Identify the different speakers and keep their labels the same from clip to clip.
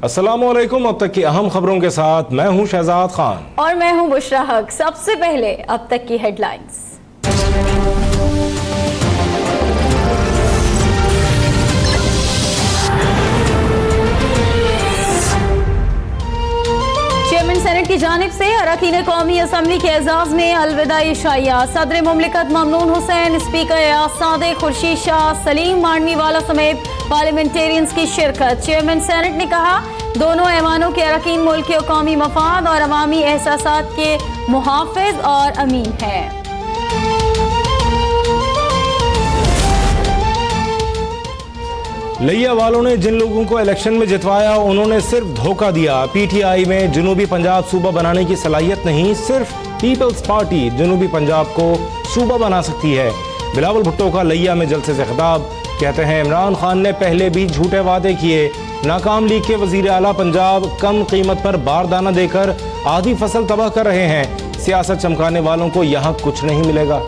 Speaker 1: अस्सलामुअलैकुम। अब तक की अहम खबरों के साथ मैं हूं शहजाद खान
Speaker 2: और मैं हूं बुशरा हक। सबसे पहले अब तक की हेडलाइंस। चेयरमैन सेनेट की जानिब से अरकान कौमी असम्बली के एजाज में अलविदा इशाइया। सदर मुमलिकत ममनून हुसैन, स्पीकर सादिक, खुर्शीद शाह, सलीम मांडवी वाला समेत पार्लियामेंटेरियंस की शिरकत। चेयरमैन सेनेट ने कहा दोनों ऐवानों के अरकान मुल्क के कौमी मफाद और अवामी एहसासात के मुहाफिज और अमीन हैं।
Speaker 1: लिया वालों ने जिन लोगों को इलेक्शन में जितवाया उन्होंने सिर्फ धोखा दिया। पीटीआई में जनूबी पंजाब सूबा बनाने की सलाहियत नहीं, सिर्फ पीपल्स पार्टी जनूबी पंजाब को सूबा बना सकती है। बिलावल भुट्टो का लिया में जलसे से खिताब। कहते हैं इमरान खान ने पहले भी झूठे वादे किए। नाकाम लीग के वजीर आला पंजाब कम कीमत पर बारदाना देकर आधी फसल तबाह कर रहे हैं। सियासत चमकाने वालों को यहाँ कुछ नहीं मिलेगा।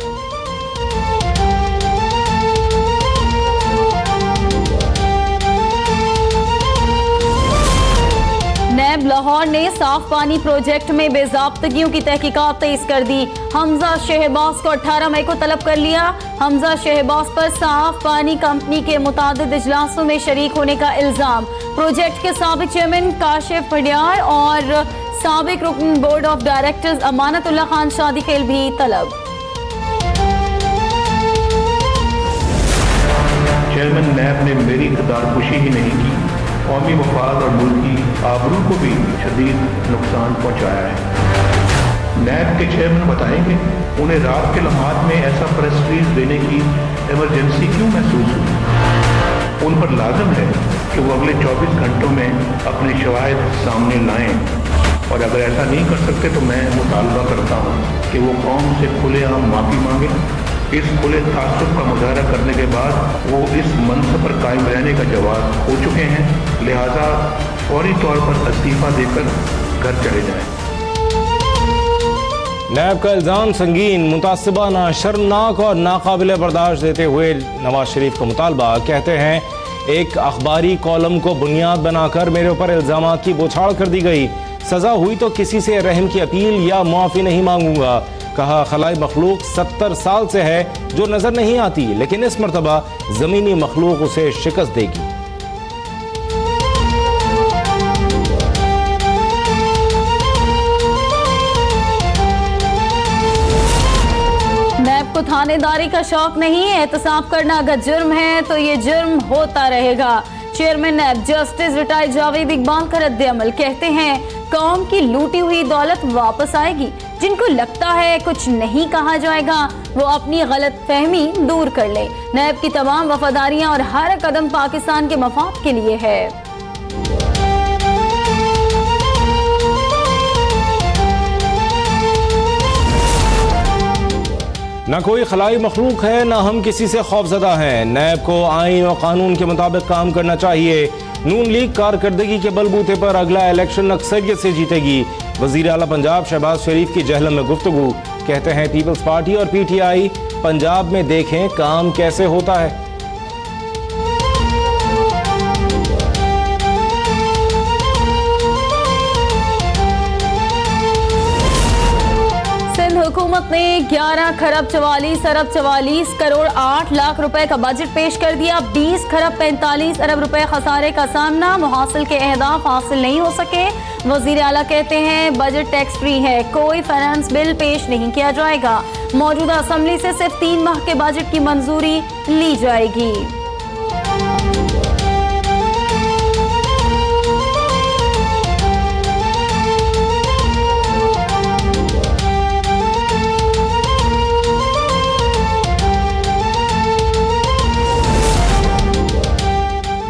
Speaker 2: नैब लाहौर ने साफ पानी प्रोजेक्ट में बेजाब्तगियों की तहकीकात तेज कर दी। हमजा शहबाज को 18 मई को तलब कर लिया। हमजा शहबाज पर साफ पानी कंपनी के मुतादिद इजलासों में शरीक होने का इल्जाम। प्रोजेक्ट के साबिक चेयरमैन काशिफ पडियार और साबिक रुकन board of directors Amanatullah Khan Shadikhel भी तलब।
Speaker 3: चेयरमैन नैब ने मेरी इक़्तिदारकुशी ही नहीं की, कौमी मफाद और मुल्क की आबरू को भी शदीद नुकसान पहुँचाया है। नैब के चेयरमैन बताएंगे उन्हें रात के लम्हात में ऐसा प्रेस रिलीज देने की इमरजेंसी क्यों महसूस हुई। उन पर लाजम है कि वो अगले 24 घंटों में अपने शवाहिद सामने लाएं, और अगर ऐसा नहीं कर सकते तो मैं मुतालबा करता हूँ कि वो कौम से खुलेआम माफ़ी मांगे। इस खुले तासुब का मुजाहरा करने के बाद वो इस मनसब पर कायम रहने का जवाब खो चुके हैं, लिहाजा फौरी तौर पर इस्तीफा देकर घर चले जाएं।
Speaker 1: नैब का इल्ज़ाम संगीन, मुतासिबाना, शर्मनाक और नाकाबिल बर्दाश्त देते हुए नवाज शरीफ का मुतालबा। कहते हैं एक अखबारी कॉलम को बुनियाद बनाकर मेरे ऊपर इल्ज़ामात की बौछार कर दी गई। सजा हुई तो किसी से रहम की अपील या मुआफ़ी नहीं मांगूंगा। कहा खलाई मखलूक 70 साल से है जो नजर नहीं आती, लेकिन इस मर्तबा जमीनी मखलूक उसे शिकस्त देगी।
Speaker 2: नैब को थानेदारी का शौक नहीं है। एहतसाब करना अगर जुर्म है तो ये जुर्म होता रहेगा। चेयरमैन नैब जस्टिस रिटायर्ड जावेद इकबाल का रद्द-ए-अमल। कहते हैं कौम की लूटी हुई दौलत वापस आएगी। जिनको लगता है कुछ नहीं कहा जाएगा वो अपनी गलत फहमी दूर कर ले। नैब की तमाम वफादारियां और हर कदम पाकिस्तान के मफाद के लिए है।
Speaker 1: न कोई खलाई मखलूक है, न हम किसी से खौफजदा हैं। नैब को आईन और कानून के मुताबिक काम करना चाहिए। नून लीग कारकर्दगी के बलबूते पर अगला इलेक्शन अक्सरियत से जीतेगी। वजीर आला पंजाब शहबाज शरीफ की जहलम में गुफ्तगू। कहते हैं पीपल्स पार्टी और पीटीआई पंजाब में देखें काम कैसे होता है।
Speaker 2: हुकूमत ने 11 खरब 44 अरब 44 करोड़ 8 लाख रुपए का बजट पेश कर दिया। 20 खरब 45 अरब रुपए खसारे का सामना। मुहासिल के अहदाफ हासिल नहीं हो सके। वजीर आला कहते हैं बजट टैक्स फ्री है, कोई फाइनेंस बिल पेश नहीं किया जाएगा। मौजूदा असम्बली से सिर्फ 3 माह के बजट की मंजूरी ली जाएगी।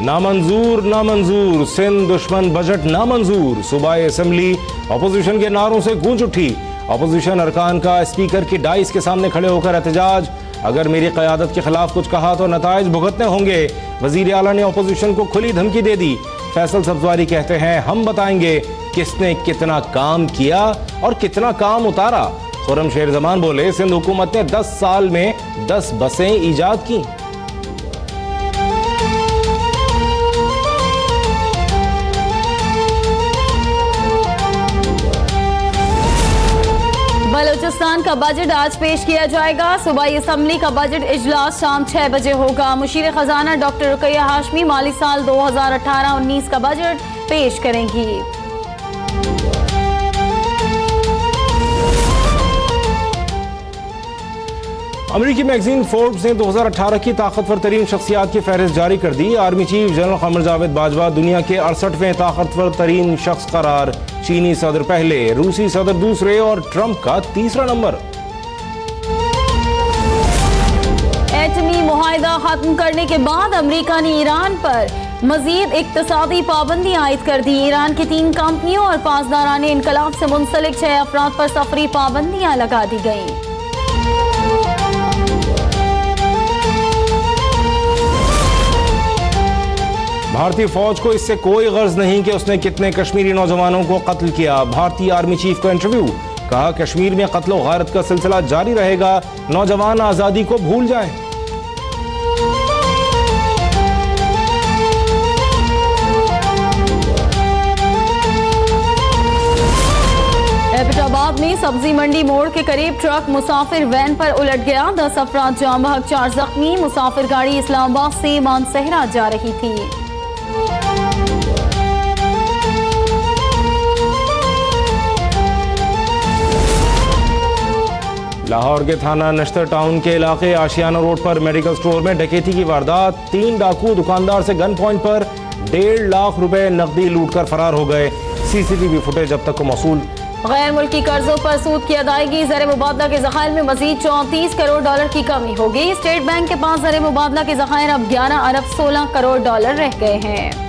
Speaker 1: नामंजूर नामंजूर, सिंध दुश्मन बजट नामंजूर। सूबाई असेंबली अपोजिशन के नारों से गूंज उठी। अपोजिशन अरकान का स्पीकर की डाइस के सामने खड़े होकर एहतजाज। अगर मेरी क़यादत के खिलाफ कुछ कहा तो नताइज भुगतने होंगे। वजीर आला ने अपोजिशन को खुली धमकी दे दी। फैसल सब्जवारी कहते हैं हम बताएंगे किसने कितना काम किया और कितना काम उतारा। खुर्रम शेर जमान बोले सिंध हुकूमत ने 10 साल में 10 बसें ईजाद की।
Speaker 2: पाकिस्तान का बजट आज पेश किया जाएगा। सूबाई असम्बली का बजट इजलास शाम 6 बजे होगा। मुशीर खजाना डॉक्टर रुकैया हाशमी माली साल 2018-19 का बजट पेश करेंगी।
Speaker 1: अमेरिकी मैगजीन फोर्ब्स ने 2018 की ताकतवर तरीन शख्सियात की फहरिस्त जारी कर दी। Army chief general Qamar Javed Bajwa दुनिया के 68वें ताकतवर तरीन शख्स करार। चीनी सदर पहले, रूसी सदर दूसरे और ट्रंप का तीसरा नंबर।
Speaker 2: एटमी मुआहिदा खत्म करने के बाद अमेरिका ने ईरान पर मजीद इक्तसादी पाबंदी आयद कर दी। ईरान की 3 कंपनियों और पासदारान इनकलाब से मुंसलिक 6 अफराद पर सफरी पाबंदियां लगा दी गईं।
Speaker 1: भारतीय फौज को इससे कोई गर्ज नहीं कि उसने कितने कश्मीरी नौजवानों को कत्ल किया। भारतीय आर्मी चीफ का इंटरव्यू, कहा कश्मीर में कत्ल व गारत का सिलसिला जारी रहेगा, नौजवान आजादी को भूल जाएं।
Speaker 2: एबटाबाद में सब्जी मंडी मोड़ के करीब ट्रक मुसाफिर वैन पर उलट गया। 10 अफराद जाम बहक, 4 जख्मी। मुसाफिर गाड़ी इस्लामाबाद से मानसहरा जा रही थी।
Speaker 1: लाहौर के थाना नश्तर टाउन के इलाके आशियाना रोड पर मेडिकल स्टोर में डकैती की वारदात। 3 डाकू दुकानदार से गन पॉइंट पर 1.5 लाख रुपए नकदी लूटकर फरार हो गए। सीसीटीवी फुटेज अब तक को मौसूल।
Speaker 2: गैर मुल्की कर्जों पर सूद की अदायगी, ज़र मुबादला के ज़खायर में मजीद 34 करोड़ डॉलर की कमी होगी। स्टेट बैंक के पास ज़र मुबादला के ज़खायर अब 11 अरब 16 करोड़ डॉलर रह गए हैं।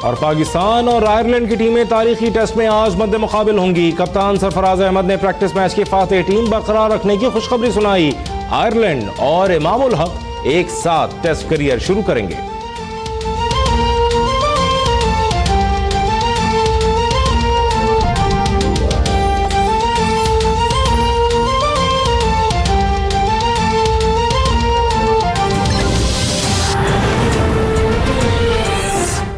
Speaker 1: और पाकिस्तान और आयरलैंड की टीमें तारीखी टेस्ट में आज मद्दे मुकाबिल होंगी। कप्तान सरफराज अहमद ने प्रैक्टिस मैच की फातेह टीम बरकरार रखने की खुशखबरी सुनाई। आयरलैंड और इमामुल हक एक साथ टेस्ट करियर शुरू करेंगे।